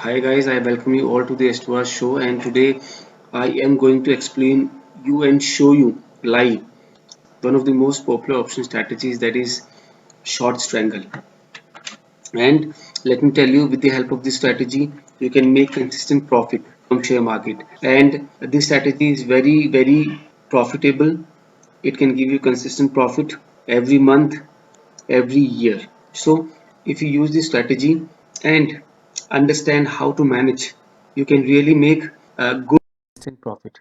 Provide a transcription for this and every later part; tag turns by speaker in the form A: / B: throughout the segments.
A: Hi guys, I welcome you all to the S2R show, and today I am going to explain you and show you live one of the most popular option strategies, that is short strangle. And let me tell you, with the help of this strategy you can make consistent profit from share market, and this strategy is very profitable. It can give you consistent profit every month, every year. So if you use this strategy and understand how to manage, you can really make a good consistent profit.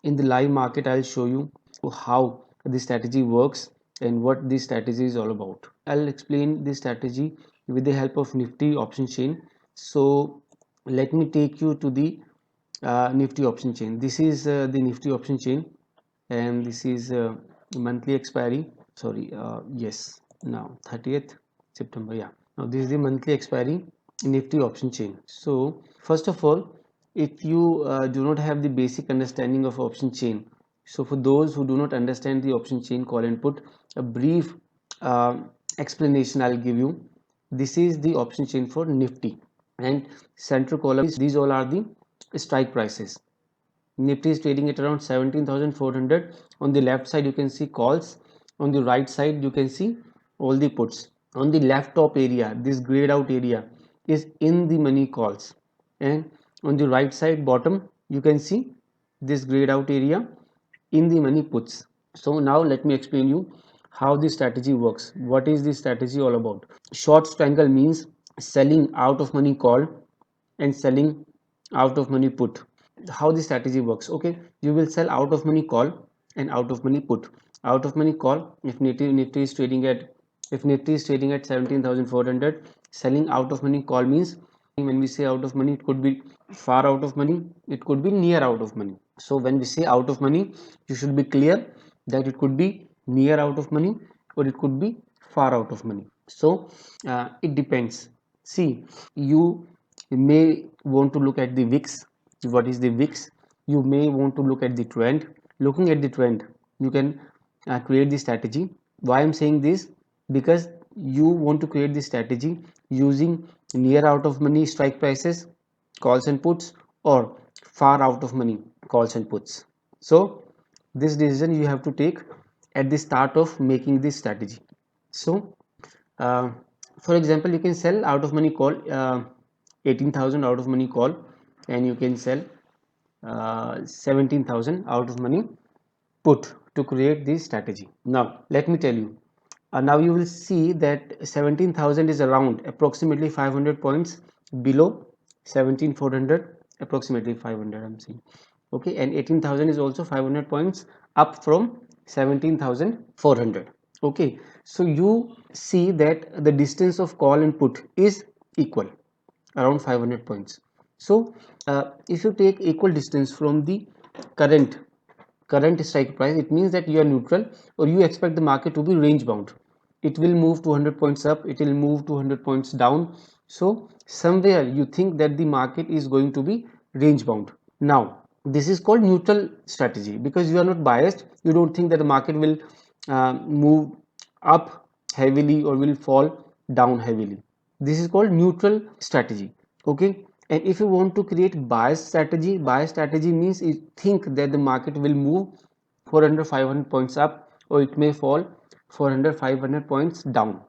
A: In the live market, I'll show you how this strategy works and what this strategy is all about. I'll explain this strategy with the help of Nifty option chain. So let me take you to the Nifty option chain. This is the Nifty option chain, and this is monthly expiry. Sorry, yes, now 30th September. Yeah, now this is the monthly expiry Nifty option chain. So first of all, if you do not have the basic understanding of option chain, so for those who do not understand the option chain call and put, a brief uh, explanation I'll give you. This is the option chain for Nifty, and central column is, these all are the strike prices. Nifty is trading at around 17,400. On the left side you can see calls, on the right side you can see all the puts. On the left top area, this grayed out area is in the money calls, and on the right side bottom you can see this grayed out area in the money puts. So now let me explain you how this strategy works. What is this strategy all about? Short strangle means selling out of money call and selling out of money put. How the strategy works? Okay, you will sell out of money call and out of money put. Out of money call, if Nifty is trading at, if Nifty is trading at 17,400, selling out of money call means, when we say out of money, it could be far out of money, it could be near out of money. So when we say out of money, you should be clear that it could be near out of money or it could be far out of money. So it depends. See, you may want to look at the VIX. What is the VIX? You may want to look at the trend. Looking at the trend, you can create the strategy. Why I'm saying this? Because you want to create the strategy using near out of money strike prices, calls and puts, or far out of money calls and puts. So this decision you have to take at the start of making this strategy. So uh, for example, you can sell out of money call 18,000 out of money call, and you can sell 17,000 out of money put to create this strategy. Now let me tell you, now you will see that 17,000 is around approximately 500 points below 17,400, approximately 500 I'm saying. Okay, and 18,000 is also 500 points up from 17,400. Okay, so you see that the distance of call and put is equal, around 500 points. So if you take equal distance from the current strike price, it means that you are neutral, or you expect the market to be range bound. It will move 200 points up, it will move 200 points down. So somewhere you think that the market is going to be range bound. Now this is called neutral strategy, because you are not biased. You don't think that the market will move up heavily or will fall down heavily. This is called neutral strategy. Okay, and if you want to create bias strategy means you think that the market will move 400 500 points up, or it may fall 400 500 points down.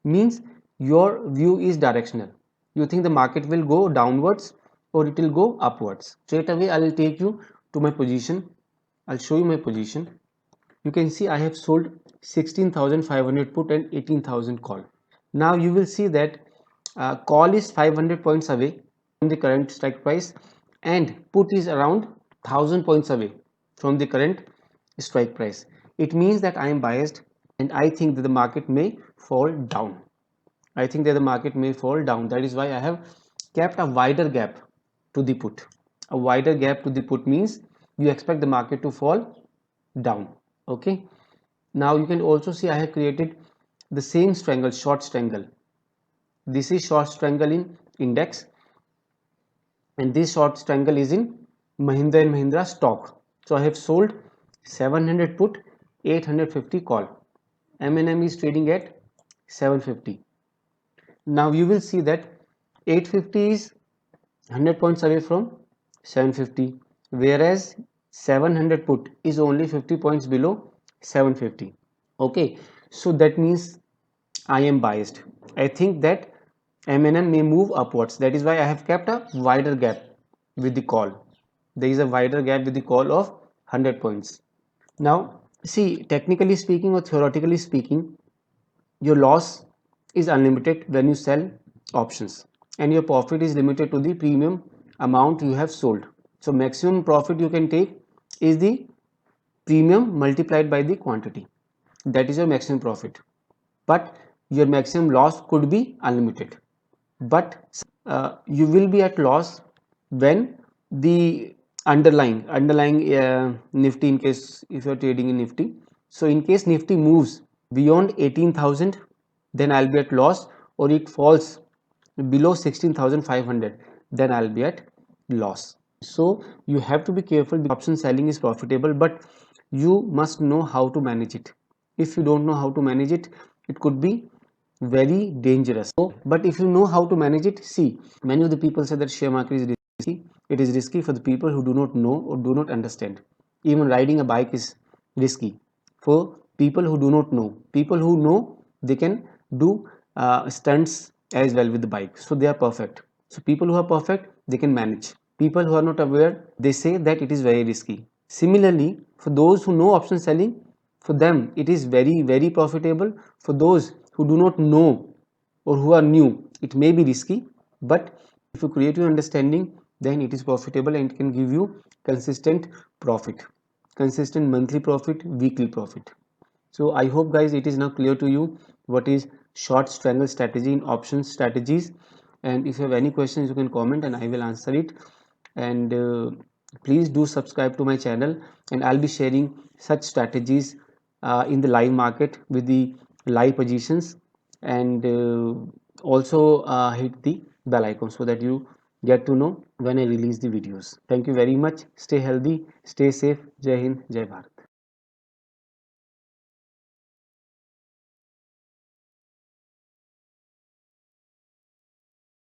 A: Means your view is directional. You think the market will go downwards or it will go upwards. Straight away I will take you to my position. I'll show you my position. You can see I have sold 16,500 put and 18,000 call. Now you will see that call is 500 points away from the current strike price, and put is around 1000 points away from the current strike price. It means that I am biased and I think that the market may fall down. I think that the market may fall down. That is why I have kept a wider gap to the put. A wider gap to the put means you expect the market to fall down. Okay, now you can also see I have created the same strangle, short strangle. This is short strangle in index, and this short strangle is in Mahindra and Mahindra stock. So I have sold 700 put, 850 call. M&M is trading at 750. Now you will see that 850 is 100 points away from 750, whereas 700 put is only 50 points below 750. Okay, so that means I am biased. I think that M&M may move upwards. That is why I have kept a wider gap with the call. There is a wider gap with the call of 100 points. Now, see, technically speaking or theoretically speaking, your loss is unlimited when you sell options, and your profit is limited to the premium amount you have sold. So maximum profit you can take is the premium multiplied by the quantity. That is your maximum profit. But your maximum loss could be unlimited. But you will be at loss when the underlying Nifty, in case if you are trading in Nifty, so in case Nifty moves beyond 18,000, then I'll be at loss, or it falls below 16,500, then I'll be at loss. So you have to be careful because option selling is profitable, but you must know how to manage it. If you don't know how to manage it, it could be very dangerous. So, but if you know how to manage it, see, many of the people say that share market is risky. It is risky for the people who do not know or do not understand. Even riding a bike is risky for people who do not know. People who know, they can do stunts as well with the bike, so they are perfect. So people who are perfect, they can manage. People who are not aware, they say that it is very risky. Similarly, for those who know option selling, for them it is very profitable. For those who do not know or who are new, it may be risky, but if you create your understanding, then it is profitable and it can give you consistent profit, consistent monthly profit, weekly profit. So I hope guys it is now clear to you what is short strangle strategy in options strategies. And if you have any questions, you can comment and I will answer it. And please do subscribe to my channel, and I'll be sharing such strategies in the live market with the live positions. And also hit the bell icon so that you get to know when I release the videos. Thank you very much. Stay healthy, stay safe. Jai Hind, Jai Bharat.